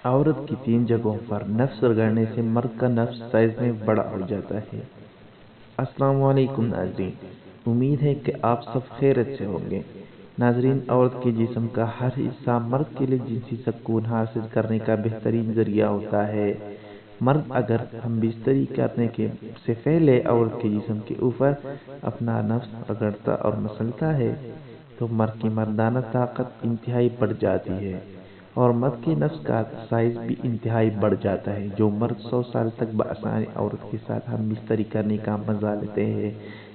عورت کی 3 جگہوں پر نفس رگڑنے سے مرد کا نفس سائز میں بڑا ہو جاتا ہے۔ السلام علیکم ناظرین، امید ہے کہ آپ سب خیریت سے ہوں گے۔ ناظرین، عورت کے جسم کا ہر حصہ مرد کے لیے جنسی سکون حاصل کرنے کا بہترین ذریعہ ہوتا ہے۔ مرد اگر ہم بستری کرنے سے پہلے عورت کے جسم کے اوپر اپنا نفس رگڑتا اور مسلتا ہے تو مرد کی مردانہ طاقت انتہائی بڑھ جاتی ہے اور مرد کے نفس کا سائز بھی انتہائی بڑھ جاتا ہے۔ جو مرد 100 سال تک بآسانی عورت کے ساتھ ہم بستری کرنے کا مزہ لیتے ہیں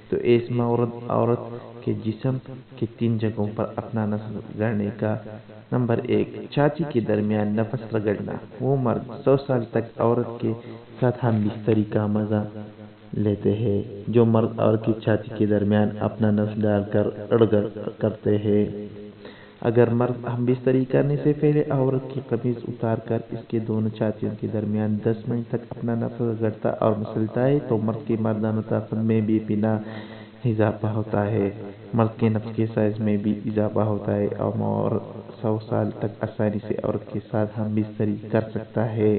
تو ایسے مرد عورت کے جسم کے 3 جگہوں پر اپنا نفس رگڑنے کا۔ نمبر 1، چھاتی کے درمیان نفس رگڑنا۔ وہ مرد 100 سال تک عورت کے ساتھ ہم بستری کا مزہ لیتے ہیں جو مرد عورت کی چھاتی کے درمیان اپنا نفس ڈال کر رگڑ کرتے ہیں۔ اگر مرد ہم بستری کرنے سے پہلے عورت کی قمیض اتار کر اس کے دونوں چھاتیوں کے درمیان 10 منٹ تک اپنا نفس رگڑتا اور مسلتا ہے تو مرد کی مردانہ طاقت میں بے پناہ اضافہ ہوتا ہے، مرد کے نفس کے سائز میں بھی اضافہ ہوتا ہے اور مرد 100 سال تک آسانی سے عورت کے ساتھ ہم بستری کر سکتا ہے۔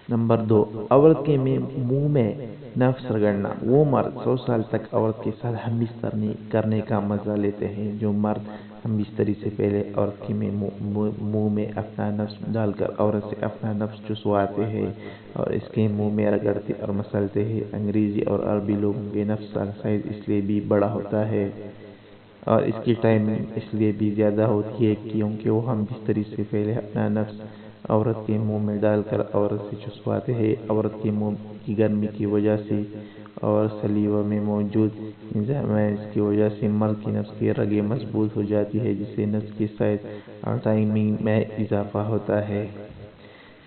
نمبر 2، عورت کے منہ میں نفس رگڑنا۔ وہ مرد 100 سال تک عورت کے ساتھ ہم بستری کرنے کا مزہ لیتے ہیں۔ جو مرد ہم بستری سے پہلے عورت کے منہ میں اپنا نفس ڈال کر عورت سے اپنا نفس چسواتے ہیں اور اس کے منہ میں رگڑتے اور مسلتے ہیں۔ انگریزی اور عربی لوگوں کے نفس کا سائز اس لیے بھی بڑا ہوتا ہے اور اس کی ٹائمنگ اس لیے بھی زیادہ ہوتی ہے کیونکہ وہ ہم بستری سے پہلے اپنا نفس عورت کے منہ میں ڈال کر عورت سے چسواتے ہیں۔ عورت کے منہ کی گرمی کی وجہ سے اور سلیوا میں موجود انزائمز کی وجہ سے مرد کے نفس کی رگیں مضبوط ہو جاتی ہیں جس سے نفس کے سائز اور ٹائمنگ میں اضافہ ہوتا ہے۔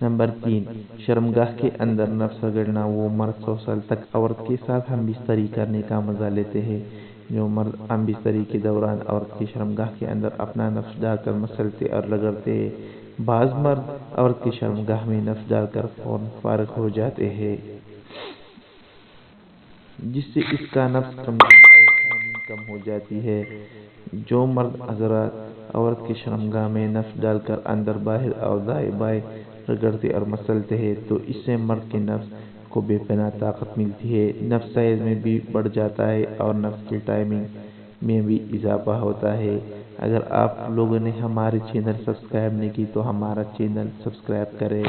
نمبر 3، شرمگاہ کے اندر نفس رگڑنا۔ وہ مرد 100 سال تک عورت کے ساتھ ہم بستری کرنے کا مزہ لیتے ہیں۔ جو مرد ہم بستری کے دوران عورت کی شرمگاہ کے اندر اپنا نفس ڈال کر مسلتے اور رگڑتے ہیں۔ بعض مرد عورت کی شرمگاہ میں نفس ڈال کر فوراً فارغ ہو جاتے ہیں جس سے اس کا نفس کمزوری اور ٹائمنگ کم ہو جاتی ہے۔ جو مرد حضرات عورت کی شرمگاہ میں نفس ڈال کر اندر باہر اور دائیں بائیں رگڑتے اور مسلتے ہیں تو اس سے مرد کے نفس کو بے پناہ طاقت ملتی ہے، نفس سائز میں بھی بڑھ جاتا ہے اور نفس کی ٹائمنگ میں بھی اضافہ ہوتا ہے۔ اگر آپ لوگوں نے ہمارے چینل سبسکرائب نہیں کی تو ہمارا چینل سبسکرائب کریں۔